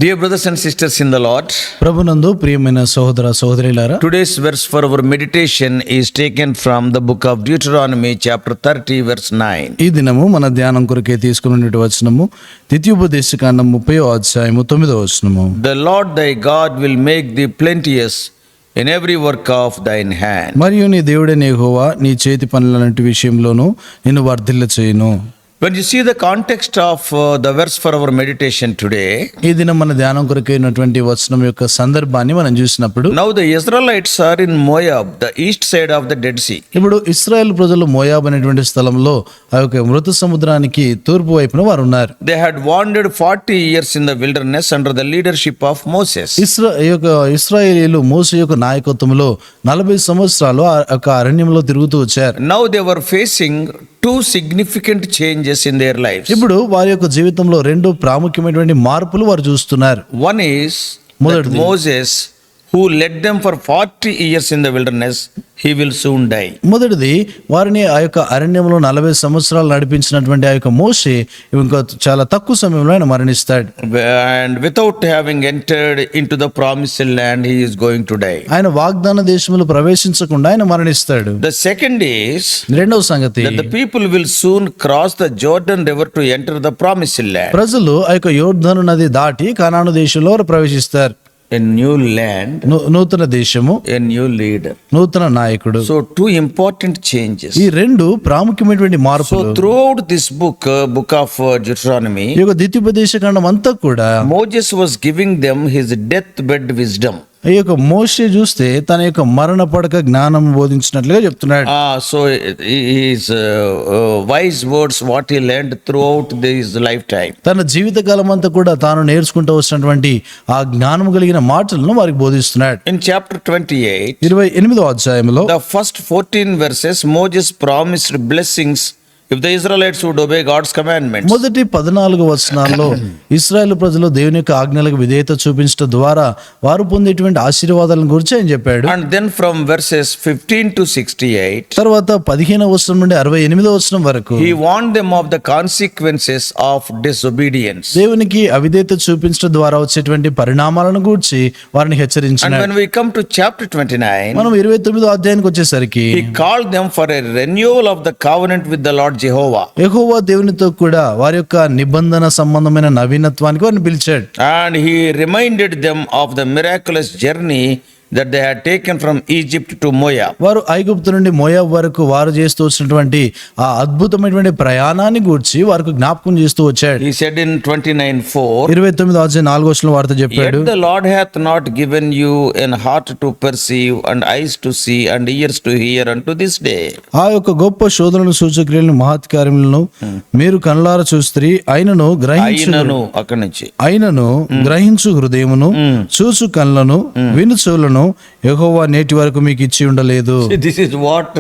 Dear brothers and sisters in the Lord, ప్రభునందు ప్రియమైన సహోదర సహోదరులారా, today's verse for our meditation is taken from the book of Deuteronomy chapter 30 verse 9. ఈ దినము మన ధ్యానం కొరకే తీసుకున్నటువంటి వచనము ద్వితీయోపదేశకాండం 30వ అధ్యాయము 9వ వచనము. The Lord thy God will make thee plenteous in every work of thine hand. మరియు నీ దేవుడైన యెహోవా నీ చేతి పనులన్నిటి విషయంలోనూ నిన్ను వర్ధిల్ల చేయును. When you see the context of the verse for our meditation today, ఈ దినం మన ధ్యానం కొరకైనటువంటి వచనం యొక్క సందర్భాన్ని మనం చూసినప్పుడు, now the Israelites are in Moab, the east side of the Dead Sea. ఇప్పుడు ఇశ్రాయేల్ ప్రజలు మోయాబ్ అనేటువంటి స్థలంలో ఆ యొక్క మృత సముద్రానికి తూర్పు వైపున వారు ఉన్నారు. They had wandered 40 years in the wilderness under the leadership of Moses. ఇశ్రాయేలీయులు మోషే యొక్క నాయకత్వంలో 40 సంవత్సరాలు ఆ యొక్క అరణ్యంలో తిరుగుతూ వచ్చారు. Now they were facing two significant changes in their lives. ఇప్పుడు వారి యొక్క జీవితంలో రెండు ప్రాముఖ్యమైనటువంటి మార్పులు వారు చూస్తున్నారు. One is that Moses, who led them for 40 years in the wilderness, he will soon die. మొదటిది, వారిని ఆ యొక్క అరణ్యంలో 40 సంవత్సరాలు నడిపించినటువంటి ఆ యొక్క మోషే ఇంకా చాలా తక్కువ సమయంలో ఆయన మరణిస్తాడు. And without having entered into the promised land, he is going to die. ఆయన వాగ్దాన దేశంలో ప్రవేశించకుండా ఆయన మరణిస్తాడు. The second is రెండవ సంగతి, that the people will soon cross the Jordan river to enter the promised land. ప్రజలు ఆ యొక్క యోర్దాను నది దాటి కనాను దేశంలో వారు ప్రవేశిస్తారు. A new land, నూతన దేశము, a new leader. నూతన నాయకుడు. So two important changes. ఈ రెండు ప్రాముఖ్యమైనటువంటి So మార్పులు. throughout this book of Deuteronomy, ఈ యొక్క ద్వితీయోపదేశకాండం అంతా కూడా Moses was giving them his deathbed wisdom. ఈ యొక్క మోషే చూస్తే తన యొక్క మరణ పడక జ్ఞానం బోధించినట్లుగా చెప్తున్నాడు. So his wise words, what he learned throughout his lifetime. తన జీవితకాలం అంతా కూడా తాను నేర్చుకుంటూ వచ్చినటువంటి ఆ జ్ఞానం కలిగిన మాటలను వారికి బోధిస్తున్నాడు. In chapter 28, 28వ అధ్యాయంలో the first 14 verses, Moses promised blessings if the Israelites would obey God's commandments. మొదటి 14 వచనాల్లో ఇశ్రాయేలు ప్రజలు దేవుని యొక్క ఆజ్ఞలకు విధేయత చూపించడం ద్వారా వారు పొందేటువంటి ఆశీర్వాదాలను గురించి ఆయన చెప్పాడు. And then from verses 15 to 68, తర్వాత 15వ వచనం నుండి 68వ వచనం వరకు he warned them of the consequences of disobedience. దేవునికి అవిధేయత చూపించడం ద్వారా వచ్చేటువంటి పరిణామాలను గురించి వారిని And హెచ్చరించాడు. when we come to chapter 29, మనం 29వ అధ్యాయానికి వచ్చేసరికి he called them for a renewal of the covenant with the Lord Jehovah. యెహోవా దేవునితో కూడా వారి యొక్క నిబంధన సంబంధమైన నవీనత్వానికి వారిని పిలిచాడు. And he reminded them of the miraculous journey that they had taken from Egypt to Moab. వారు ఐగుప్తు నుండి మోయాబు వరకు వారు చేస్తూ వచ్చినటువంటి ఆ అద్భుతమైనటువంటి ప్రయాణాన్ని గూర్చి వారికి జ్ఞాపకం చేస్తూ వచ్చాడు. He said in 29:4, 29వ అధ్యాయం 4వ వచనంలో వారితో చెప్పాడు, Yet the Lord hath not given you an heart to perceive and eyes to see and ears to hear unto this day. ఆ యొక్క గొప్ప శోధనలను సూచక్రియలను మహత్కార్యములను మీరు కనులార చూస్త్రీ, అయినను అక్కడి నుంచి గ్రహించు హృదయమును చూచు కళ్ళను విను చెవులను యెహోవా నేటి వరకు మీకు ఇచ్చి ఉండలేదు. This is what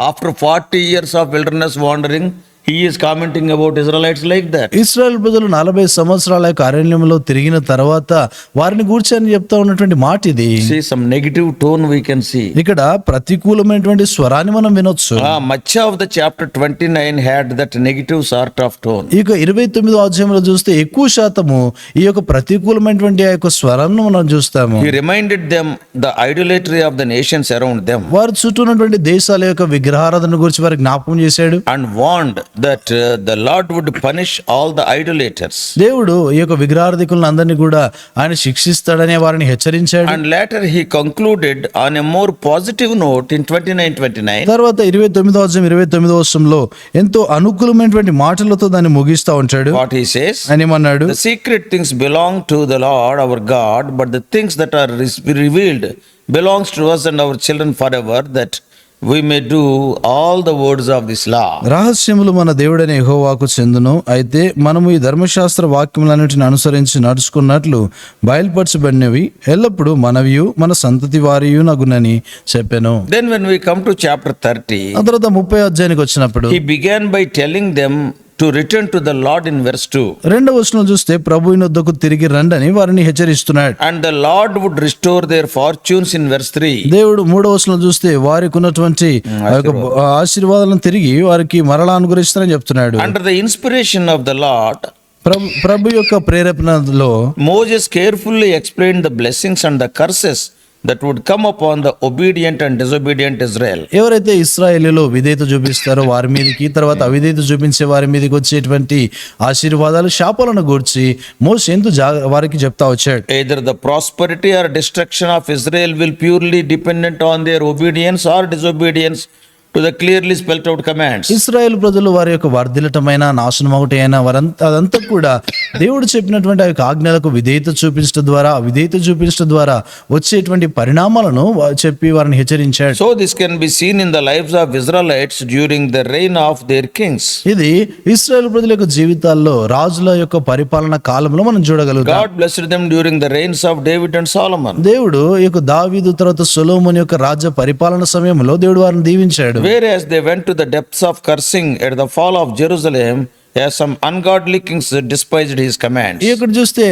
after 40 years of wilderness wandering, he is commenting about Israelites like that. Israel ప్రజలు 40 సంవత్సరాల యొక్క అరణ్యంలో తిరిగిన తర్వాత వారిని గూర్చి అని చెప్తా ఉన్నటువంటి మాట ఇది. See some negative tone we can see. ఇక్కడ ప్రతికూలమైనటువంటి స్వరాన్ని మనం వినొచ్చు. Much of the chapter 29 had that negative sort of tone. ఇక 29వ అధ్యాయంలో చూస్తే ఎక్కువ శాతము ఈ యొక్క ప్రతికూలమైనటువంటి ఆ యొక్క స్వరాన్ని మనం చూస్తాము. He reminded them the idolatry of the nations around them. వారి చుట్టూ ఉన్నటువంటి దేశాల యొక్క విగ్రహారాధన గురించి వారికి జ్ఞాపకం చేశాడు. And warned that the Lord would punish all the idolaters. దేవుడు ఈ యొక్క విగ్రహారాధికులను అందరినీ కూడా ఆయన శిక్షిస్తాడనే వారిని హెచ్చరించాడు. And later he concluded on a more positive note in 29:29. తర్వాత 29వ అధ్యాయం 29వ వచనంలో ఎంతో అనుకూలమైనటువంటి మాటలతో దాన్ని ముగిస్తా ఉంటాడు. What he says? ఆయన ఏమన్నాడు? The secret things belong to the Lord our God, but the things that are revealed belongs to us and our children forever, that we may do all the words of this law. రహస్యములు మన దేవుడైన యెహోవాకు చెందును, అయితే మనము ఈ ధర్మశాస్త్ర వాక్యములన్నిటిని అనుసరించి నడుచుకున్నట్లు బయలుపరచబడినవి ఎల్లప్పుడూ మనవియు మన సంతతి వారియు నగునని చెప్పెను. Then when we come to chapter 30, ఆ తర్వాత 30వ అధ్యాయానికి వచ్చినప్పుడు he began by telling them to return to the Lord in verse 2. రెండవ వచనం చూస్తే ప్రభువుని వద్దకు తిరిగి రండని వారిని హెచ్చరిస్తున్నాడు. And the Lord would restore their fortunes in verse 3. దేవుడు మూడవ వచనం చూస్తే వారికి ఉన్నటువంటి ఆశీర్వాదాలను తిరిగి వారికి మరలా అనుగ్రహిస్తారని చెప్తున్నాడు. Under the inspiration of the Lord, ప్రభు యొక్క ప్రేరేపణలో Moses carefully explained the blessings and the curses that would come upon the obedient and disobedient Israel. ఎవరైతే ఇశ్రాయేలీలో విధేయత చూపిస్తారో వారి మీదకి, తర్వాత అవిధేయత చూపించే వారి మీదకి వచ్చేటువంటి ఆశీర్వాదాలు, శాపాలను గూర్చి మోషే ఎంతో వారికి చెప్తా వచ్చాడు. Either the prosperity or destruction of Israel will purely dependent on their obedience or disobedience to the clearly spelled out commands. Israel ప్రజలు వారి యొక్క వర్ధిల్లటమైన నాశనం ఒకటి అయినా అదంతా కూడా దేవుడు చెప్పినటువంటి ఆ యొక్క ఆజ్ఞలకు విధేయత చూపించడం ద్వారా, అవిధేయత చూపించడం ద్వారా వచ్చేటువంటి పరిణామాలను చెప్పి వారిని హెచ్చరించాడు. So this can be seen in the lives of Israelites during the reign of their kings. ఇది ఇశ్రాయేల్ ప్రజల యొక్క జీవితాల్లో రాజుల యొక్క పరిపాలన కాలంలో మనం చూడగలుగుతాం. God blessed them during the reigns of David and Solomon. దేవుడు ఈ యొక్క దావీదు తర్వాత సొలొమోను యొక్క రాజ్య పరిపాలన సమయంలో దేవుడు వారిని దీవించాడు. Whereas they went to the depths of cursing at the fall of Jerusalem, as some ungodly kings despised his commands. ఇక్కడ చూస్తే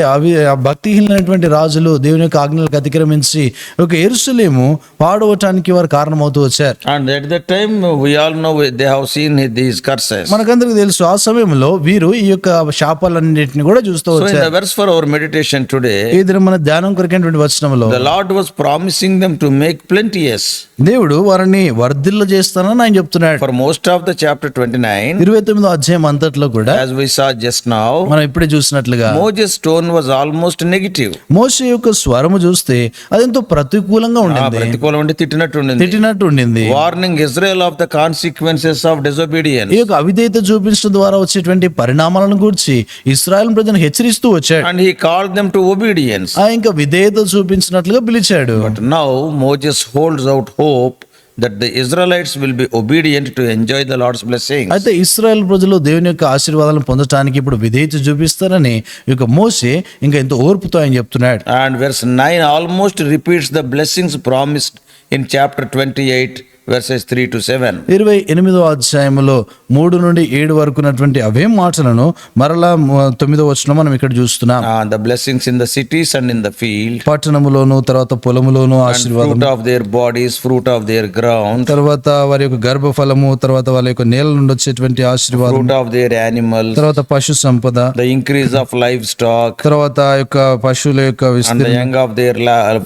భక్తిహీనమైనటువంటి రాజులు దేవుని యొక్క ఆజ్ఞలకు అతిక్రమించి ఒక యెరూషలేము పాడవటానికి వారు కారణమవుతూ వచ్చారు. And at that time we all know they have seen these curses. మనకందరికి తెలుసు ఆ సమయంలో వీరు ఈ యొక్క శాపాలన్నిటిని కూడా చూస్తూ So in వచ్చారు. the verse for our meditation today, ఈ దినం మన ధ్యానం కొరకైనటువంటి వచనంలో the Lord was promising them to make plenteous. దేవుడు వారిని వర్ధిల్ల చేస్తానని ఆయన చెప్తున్నాడు. For most of the chapter 29, 29వ అధ్యాయం అంతట్లో కూడా as we saw just now, మనం ఇప్పుడే చూసినట్లుగా Moses' tone was almost negative. మోషే యొక్క స్వరము చూస్తే అదెంతో ప్రతికూలంగా ఉండింది, ప్రతికూలం అంటే తిట్టినట్టు ఉండింది. తిట్టినట్టు ఉండింది. Warning Israel of the consequences of disobedience. ఈ యొక్క అవిధేయత చూపించడం ద్వారా వచ్చేటువంటి పరిణామాలను గురించి ఇశ్రాయేల్ ప్రజలను హెచ్చరిస్తూ వచ్చాడు. And he called them to obedience. ఆ ఇంకా విధేయత చూపించినట్లుగా పిలిచాడు. But now Moses holds out hope that the Israelites will be obedient to enjoy the Lord's blessings. అయితే ఇశ్రాయేల్ ప్రజలు దేవుని యొక్క ఆశీర్వాదాలను పొందటానికి ఇప్పుడు విధేయత చూపిస్తారని ఈ యొక్క మోషే ఇంకా ఎంతో ఓర్పుతో ఆయన చెప్తున్నాడు. And verse 9 almost repeats the blessings promised in chapter 28 verses 3 to 7. 28వ అధ్యాయంలో 3 నుండి 7 వరకు ఉన్నటువంటి అవే మాటలను మరలా 9వ వచనం మనం ఇక్కడ చూస్తున్నాం. The blessings in the cities and in the field, పట్టణములోను తర్వాత పొలములోను ఆశీర్వాదం, fruit of their bodies, fruit of their ground, తర్వాత వారి యొక్క గర్భఫలము, తర్వాత వాళ్ళ యొక్క నేల నుండి వచ్చేటువంటి ఆశీర్వాదం, fruit of their animals, తర్వాత పశు సంపద, the increase of livestock, తర్వాత ఆ యొక్క పశువుల యొక్క and the విస్తీర్ణం, young of their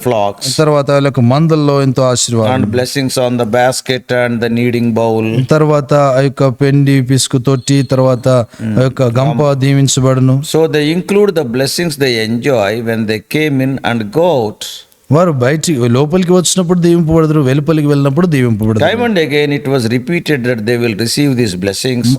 flocks, తర్వాత వాళ్ళ యొక్క మందల్లో ఎంతో ఆశీర్వాదం, and blessings on the basket and the kneading bowl. తర్వాత ఆ యొక్క పెండి పిసుకు తొట్టి, తర్వాత ఆ యొక్క గంప దీవించబడును. So they include the blessings they enjoy when they came in and go out. వారు బయటికి లోపలికి వచ్చినప్పుడు దీవింపబడతారు, వెలుపలికి వెళ్ళినప్పుడు దీవింపబడతారు. Time and again it was repeated that they will receive these blessings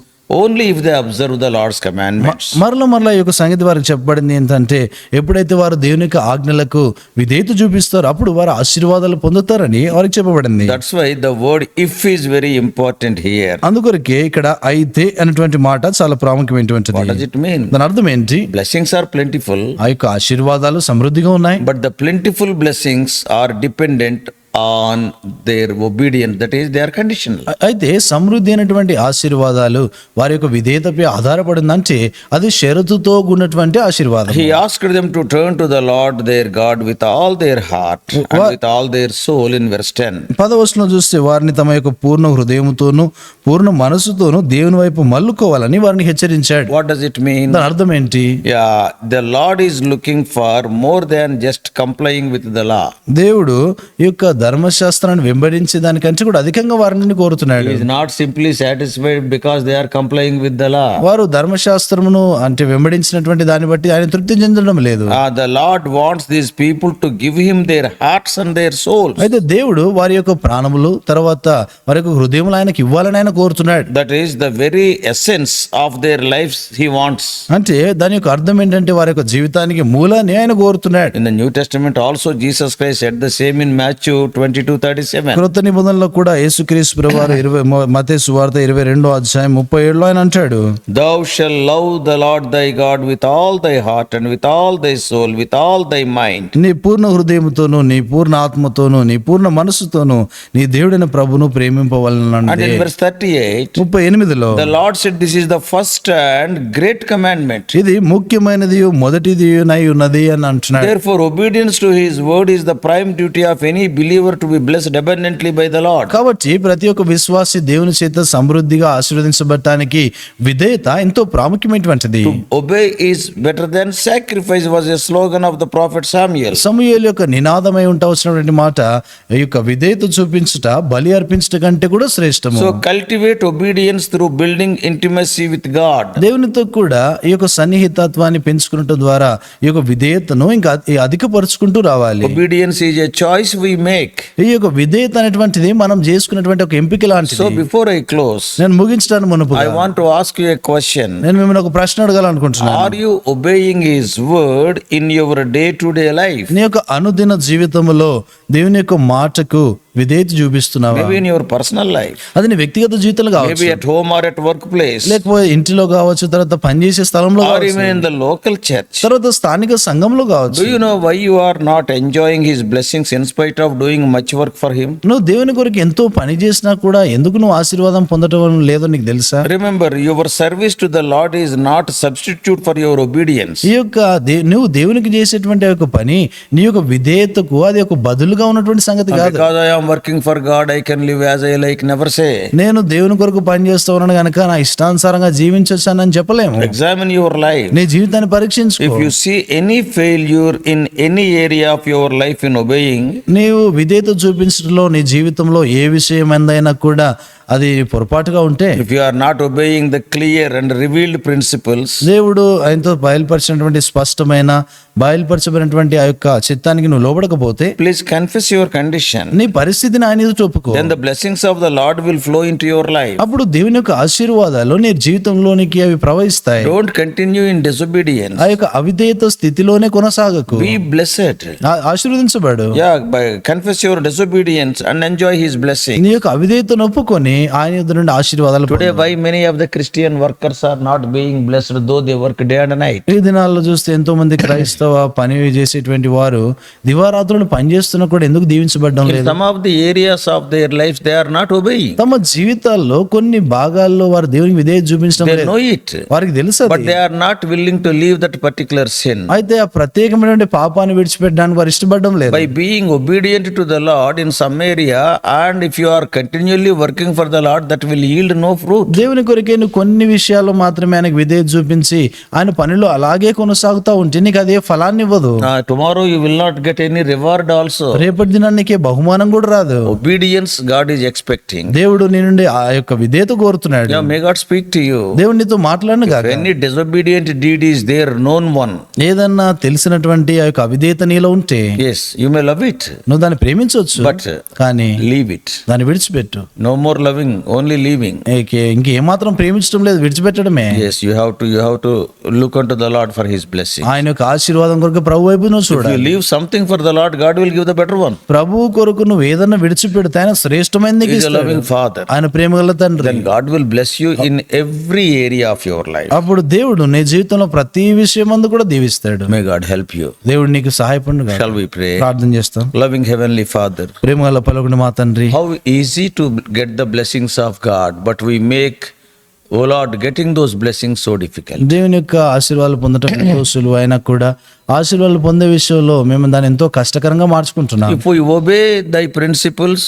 only if they observe the Lord's commandments. మరలా ఈ యొక్క సంగతి వారికి చెప్పబడింది ఏంటంటే ఎప్పుడైతే వారు దేవుని యొక్క ఆజ్ఞలకు విధేయత చూపిస్తారో అప్పుడు వారు ఆశీర్వాదాలు పొందుతారని వారికి చెప్పబడింది. That's why the word if is very important here. అందుకొరకే ఇక్కడ అయితే అనేటువంటి మాట చాలా ప్రాముఖ్యమైనటువంటిది. What does it mean? దాని అర్థం ఏంటి? Blessings are plentiful, ఆ యొక్క ఆశీర్వాదాలు సమృద్ధిగా ఉన్నాయి. but the plentiful blessings are dependent on their obedience, that is they are conditional. అయితే సమృద్ధి అయినటువంటి ఆశీర్వాదాలు వారి యొక్క విధేయతపై ఆధారపడిందంటే అది షరతుతో ఉన్నటువంటి ఆశీర్వాదం. He asked them to turn to the Lord their God with all their heart and with all their soul in verse 10. 10వ వచనంలో చూస్తే వారిని తమ యొక్క పూర్ణ హృదయముతోను పూర్ణ మనసుతోను దేవుని వైపు మల్లుకోవాలని వారిని హెచ్చరించాడు. What does it mean? దాని అర్థం ఏంటి? Yeah, the Lord is looking for more than just complying with the law. దేవుడు ఈ యొక్క ధర్మశాస్త్రాన్ని వెంబడించే దానికంటే కూడా అధికంగా వారిని కోరుతున్నాడు. He is not simply satisfied because they are complying with the law. వారు ధర్మశాస్త్రమును అంటే వెంబడించినటువంటి దాన్ని బట్టి ఆయన తృప్తి చెందడం లేదు. The Lord wants these people to give him their hearts and their souls. అయితే దేవుడు వారి యొక్క ప్రాణములు తర్వాత వారి యొక్క హృదయములు ఆయనకు ఇవ్వాలని ఆయన కోరుతున్నాడు. That is the very essence of their lives he wants. అంటే దాని యొక్క అర్థం ఏంటంటే వారి యొక్క జీవితానికి మూలాన్ని ఆయన కోరుతున్నాడు. In the New Testament also Jesus Christ said the same in Matthew 22:37. క్రొత్త నిబంధనలో కూడా యేసుక్రీస్తు ప్రభువారు మత్తయి సువార్త 22వ అధ్యాయం 37లో ఆయన అంటాడు, Thou shalt love the Lord thy God with all thy heart and with all thy soul, with all thy mind. నీ పూర్ణ హృదయముతోను నీ పూర్ణ ఆత్మతోను నీ పూర్ణ మనసుతోను నీ దేవుడైన ప్రభును And ప్రేమింపవలనంటే in verse 38, 38లో the Lord said this is the first and great commandment. ఇది ముఖ్యమైనది మొదటిది ఉన్నది అని అంటున్నాడు. Therefore obedience to his word is the prime duty of any believer believer to be blessed abundantly by the Lord. కాబట్టి ప్రతి ఒక్క విశ్వాసి దేవుని చేత సమృద్ధిగా ఆశీర్వదించబడటానికి విధేయత ఎంతో ప్రాముఖ్యమైనటువంటిది. Obey is better than sacrifice was a slogan of the prophet Samuel. సమూయేలు యొక్క నినాదమై ఉండవలసినటువంటి మాట ఈ యొక్క విధేయత చూపించుట బలి అర్పించుట కంటే కూడా శ్రేష్టము. So cultivate obedience through building intimacy with God. దేవునితో కూడా ఈ యొక్క సన్నిహితత్వాన్ని పెంచుకున్నట్టు ద్వారా ఈ యొక్క విధేయతను ఇంకా అధికపరుచుకుంటూ రావాలి. Obedience is a choice we make. ఈ యొక్క విధేయత అనేటువంటిది మనం చేసుకున్నటువంటి ఒక ఎంపిక లాంటిది. So before I close, నేను ముగించడానికి మునుపు I want to ask you a question. నేను మిమ్మల్ని ఒక ప్రశ్న అడగాలనుకుంటున్నాను. Are you obeying His word in your day-to-day life? నీ యొక్క అనుదిన జీవితంలో దేవుని యొక్క మాటకు విధేయత చూపిస్తున్నావా? Maybe in your personal life, అది నీ వ్యక్తిగత జీవితంలో కావచ్చు, maybe at home or at workplace, లేకపోతే ఇంటిలో కావచ్చు, తర్వాత పనిచేసే స్థలంలో or కావచ్చు, even in the local church. తర్వాత స్థానిక సంఘంలో కావచ్చు. Do you know why you are not enjoying His blessings in spite of doing much work for Him? నువ్వు దేవుని కొరకు ఎంతో పని చేసినా కూడా ఎందుకు నువ్వు ఆశీర్వాదం పొందటం లేదో నీకు తెలుసా? Remember, your service to the Lord is not substitute for your obedience. ఈ యొక్క నువ్వు దేవునికి చేసేటువంటి ఆ యొక్క పని నీ యొక్క విధేయతకు అది ఒక బదులుగా ఉన్నటువంటి సంగతి కాదు. Because I am working for God, I can live as I like. Never say. నేను దేవుని కొరకు పని చేస్తూ ఉన్నాను కనుక నా ఇష్టానుసారంగా జీవించొచ్చానని చెప్పలేము. Examine your life. నీ జీవితాన్ని పరీక్షించుకో. If you see any failure in any area of your life in obeying, నీవు విధేయత చూపించడంలో నీ జీవితంలో ఏ విషయం ఎందైనా కూడా అది పొరపాటుగా ఉంటే, if you are not obeying the clear and revealed principles, దేవుడు ఆయనతో బయలుపరిచినటువంటి స్పష్టమైన బయలుపరచబడినటువంటి ఆ యొక్క చిత్తానికి నువ్వు లోబడకపోతే, please confess your condition. నీ పరిస్థితిని ఆయన ఎదుట ఒప్పుకో. Then the blessings of the Lord will flow into your life. అప్పుడు దేవుని యొక్క ఆశీర్వాదాలు నీ జీవితంలోనికి అవి ప్రవహిస్తాయి. Don't continue in disobedience. ఆ యొక్క అవిధేయత స్థితిలోనే కొనసాగకు. Be blessed. ఆశీర్వదించబడు. Confess your disobedience and enjoy His blessing. నీ యొక్క అవిధేయతను ఒప్పుకొని ఆయన యొద్ద నుండి ఆశీర్వాదాలు Today, why many of the Christian workers are not being blessed though they work day and night? ఈ దినాల్లో చూస్తే ఎంతో మంది క్రైస్తవ పని చేసేటువంటి వారు దివారాత్రులు పనిచేస్తున్నా కూడా ఎందుకు దీవించబడడం In లేదు? some of the areas of their lives, they are not obeying. తమ జీవితాల్లో కొన్ని భాగాల్లో వారు దేవునికి విధేయత చూపించడం They లేదు. know it, వారికి తెలుసు అది. but they are not willing to leave that particular sin. అయితే ఆ ప్రత్యేకమైనటువంటి పాపాన్ని విడిచిపెట్టడానికి వారు ఇష్టపడడం లేదు. By being obedient to the Lord in some area, and if you are continually working for the Lord, that will yield no fruit. దేవుని కొరకే నువ్వు కొన్ని విషయాల్లో మాత్రమే ఆయనకు విధేయత చూపించి ఆయన పనిలో అలాగే కొనసాగుతా ఉంటే నీకు అదే ఫలాన్ని ఇవ్వదు. Tomorrow you will not get any reward also. రేపటి దినానికి బహుమానం కూడా రాదు. Obedience God is expecting. దేవుడు నీ నుండి ఆ యొక్క విధేయత కోరుతున్నాడు. May God speak to you. దేవుడు నీతో మాట్లాడను If గాక. any disobedient deed is there, known one, ఏదన్నా తెలిసినటువంటి ఆ యొక్క అవిధేయత నీలో ఉంటే yes, you may love it, నువ్వు దాన్ని ప్రేమించవచ్చు, but కానీ leave it. దాన్ని విడిచిపెట్టు. No more loving, only leaving. ఇంకేమాత్రం ప్రేమించడం లేదు, విడిచిపెట్టడమే. Yes, you have to look unto the Lord for His blessing. ఆయన యొక్క ఆశీర్వాదం కొరకు ప్రభు వైపు నువ్వు If you చూడాలి. leave something for the Lord, God will give the better one. ప్రభువు కొరకు నువ్వు ఏదన్నా విడిచిపెడితే ఆయన శ్రేష్టమైనది He is a loving Father. ఆయన ప్రేమగల తండ్రి. Then God will bless you in every area of your life. అప్పుడు దేవుడు నీ జీవితంలో ప్రతి విషయం అందు కూడా దీవిస్తాడు. May God help you. దేవుడు నీకు సహాయపడు. Shall we pray? ప్రార్థన చేస్తాం. Loving Heavenly Father, ప్రేమగల పలుకుని మా తండ్రి, how easy to get the blessings of God, but we make, oh Lord, getting those blessings so difficult. దేవుని యొక్క ఆశీర్వాదాలు పొందటం ఎంతో సులువు అయినా కూడా ఆశీర్వాదాలు పొందే విషయంలో మేము దాన్ని ఎంతో కష్టకరంగా మార్చుకుంటున్నాం. If we obey thy principles,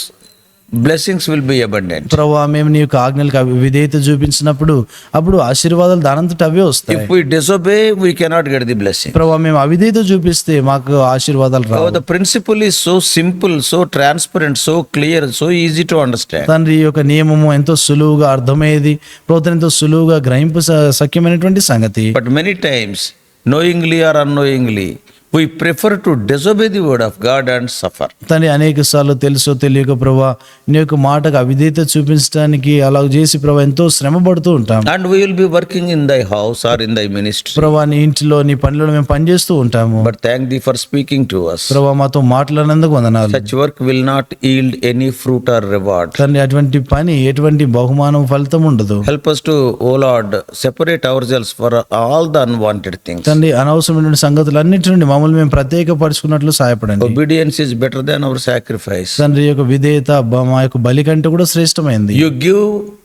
blessings will be abundant. ప్రభువా, మేము నీ యొక్క ఆజ్ఞలకు విధేయత చూపించినప్పుడు అప్పుడు ఆశీర్వాదాలు దానంతట అవే వస్తాయి. If we disobey, we cannot get the blessing. ప్రభువా, మేము అవిధేయత చూపిస్తే మాకు ఆశీర్వాదాలు రావు. The principle is so simple, so transparent, so clear, so easy to understand. తండ్రి, ఈ యొక్క నియమము ఎంతో సులువుగా అర్థమయ్యేది, ప్రభుత్వం ఎంతో సులువుగా గ్రహింపు సఖ్యమైనటువంటి సంగతి. But many times, knowingly or unknowingly, we prefer to disobey the word of God and suffer. తండ్రి, అనేక సార్లు తెలుసో తెలియక ప్రభువా నీ యొక్క మాటకు అవిధేయత చూపించడానికి అలా చేసి ప్రభువా ఎంతో శ్రమ పడుతూ ఉంటాం. And we will be working in thy house or in thy ministry. ప్రభువా, నీ ఇంటిలో నీ పనిలో మేము పనిచేస్తూ ఉంటాము. But thank thee for speaking to us. ప్రభువా, మాతో మాట్లాడినందుకు వందనాలు. Such work will not yield any fruit or reward. తండ్రి, అటువంటి పని ఎటువంటి బహుమానం ఫలితం ఉండదు. Help us to, O Lord, separate ourselves for all the unwanted things. తండ్రి, అనవసరమైన సంగతులన్నిటి నుండి మమ్మల్ని మమ్మల్ని మేము ప్రత్యేకపరుచుకున్నట్లు సహాయపడండి. Obedience is better than our sacrifice. తండ్రి యొక్క విధేయత మా యొక్క బలి కంటే కూడా శ్రేష్టమైంది. You give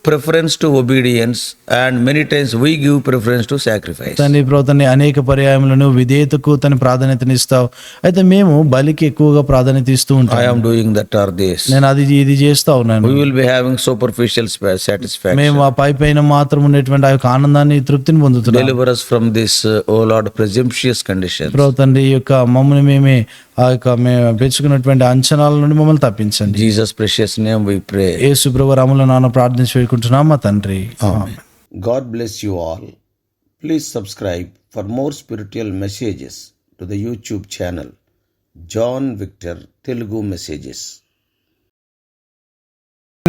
preference to obedience, and many times we give preference to sacrifice. తండ్రి ప్రభుత్వాన్ని అనేక పర్యాయములను విధేయతకు తన ప్రాధాన్యతనిస్తావు, అయితే మేము బలికి ఎక్కువగా ప్రాధాన్యత ఇస్తూ I ఉంటాం. am doing that or this. నేను అది ఇది చేస్తా ఉన్నాను. We will be having superficial satisfaction. మేము ఆ పైన మాత్రం ఉండేటువంటి ఆ యొక్క ఆనందాన్ని తృప్తిని పొందుతున్నాం. Deliver us from this, O Lord, presumptuous conditions. ప్రభుత్వండి ఈ యొక్క మమ్మల్ని మేమే ఆ యొక్క మేము పెంచుకున్నటువంటి అంచనాల నుండి మమ్మల్ని తప్పించండి. Jesus' precious name we pray. యేసు ప్రభు రాముల నాన్న ప్రార్థించి వేడుకుంటున్నాం మా తండ్రి. ఆమేన్. God bless you all. Please subscribe for more spiritual messages to the YouTube channel John Victor Telugu Messages.